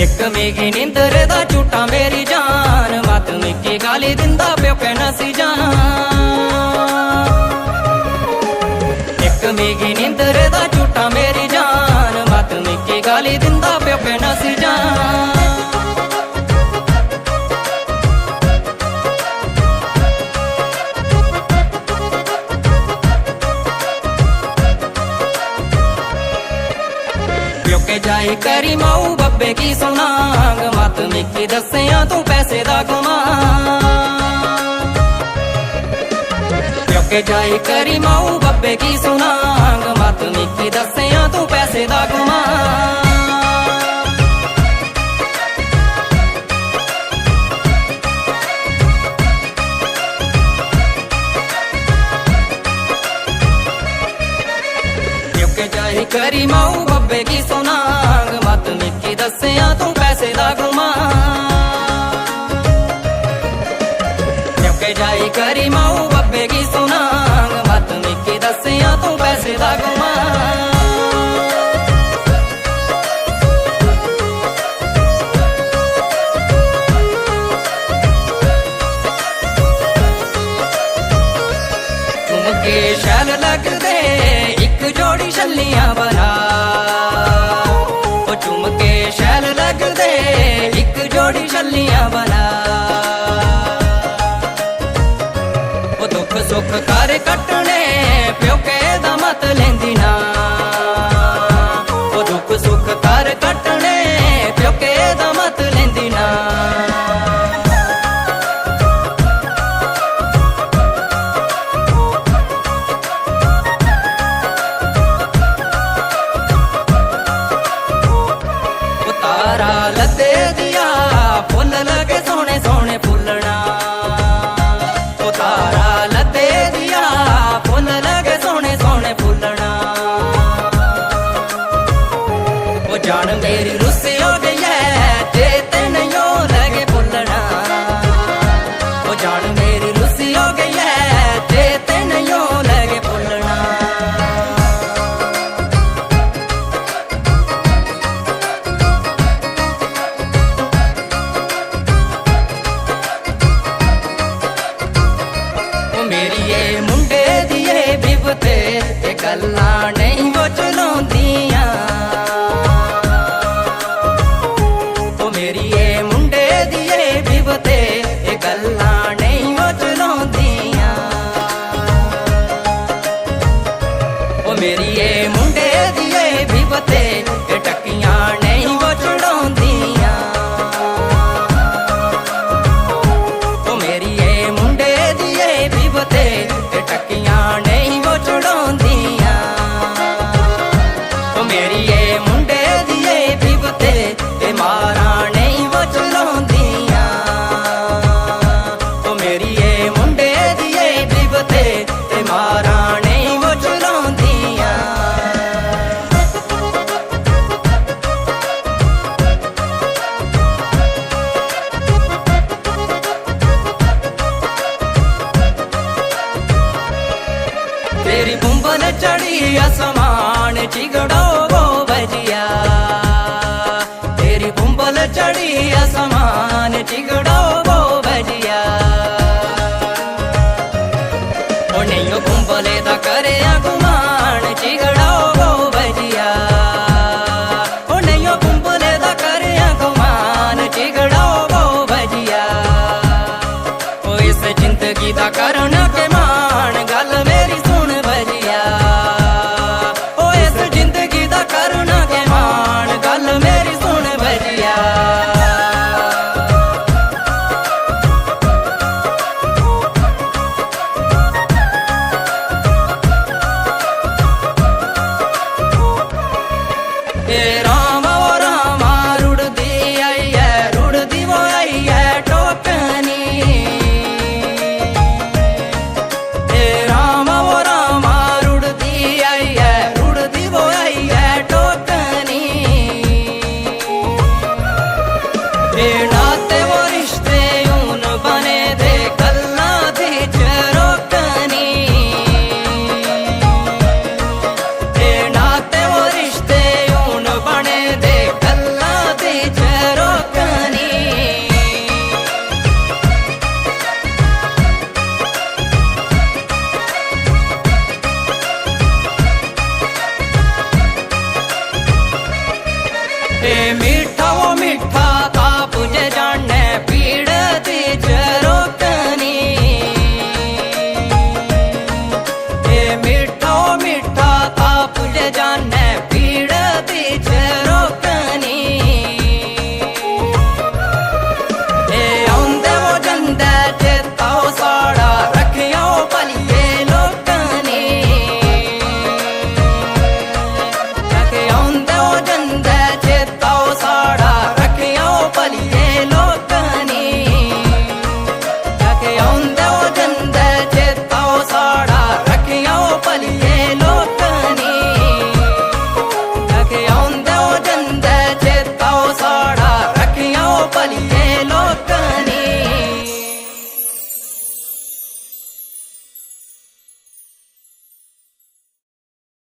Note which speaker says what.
Speaker 1: एक मेगी नींदर दा झूठा मेरी जान, मत मिकी गाली दिंदा प्यो कहना सी जान। एक मेगी नींदर दा झूठा मेरी जान, मत मिकी गाली दिंदा प्यो कहना सी जान। के जाई करी माऊ बब्बे की सुनांग, मत मिकी दसिया तू पैसे दा गुमा। के जाई करी माऊ बब्बे की सुनांग, मत मिकी दसिया तू पैसे दा गुमा। के जाई करी माऊ बब्बे की सुनांग, मत मिकी दसिया तू पैसे दा गुमा। के जाई करी माऊ बब्बे की सुनांग, मत मिकी दसिया तू पैसे दा गुमा। तुमके शैल लगदे जोड़ी छल्लियां बना, ओ झुमके शैल लगदे एक जोड़ी छल्लियां बना। ओ दुख सुख कर कटने प्योके दा मत लेंदी ना, ओ दुख सुख कर कटने प्योके दा मत लेंदी ना। लदे दिया फुल लगे सोने सोने फुलना, ओ तारा लदे दिया फुल लगे सोने सोने फुलना। ओ जान मेरी रुस्सी हो गई है जे तेन यो लगे फुलना, ओ जान मेरी रुस्सी हो गई है जे तेन यो लगे फुलना। मेरी ये मुंडे दिए बिबते ये गल्लां नहीं वो चलाउंदियां, ओ मेरी ये मुंडे दिए बिबते ये गल्लां नहीं वो चलाउंदियां। ओ मेरी ये मुंडे दिए बिबते ये टक्कियां नहीं वो चढ़ाउंदियां। ओ मेरी ये मुंडे दिए बिबते ते टक्कियां नहीं वो चढ़ाउंदियां। ओ मेरी ये मुंडे दिए बिबते ते मारा नहीं वो चलाउंदियां। ओ मेरी ये मुंडे दिए बिबते ते मारा नहीं वो चलाउंदियां। तेरी बुंबल चढ़ी आसमान चिगड़ो वो बजिया, तेरी बुंबल चढ़ी आसमान चिगड़ो वो बजिया। ओ नहीं बुंबले दा करे गुमान चिगड़ो वो बजिया, ओ नहीं बुंबले दा करे गुमान चिगड़ो वो बजिया। ओ इस जिंदगी दा करना के मान गल मेरी सुन बजिया, ओ इस जिंदगी दा करना के मान गल मेरी सुन बजिया। रामा ओ रामा रुड़दी आई है, रुड़दी वो आई है टोकनी। रामा ओ रामा रुड़दी आई है, रुड़दी वो आई है टोकनी। नाते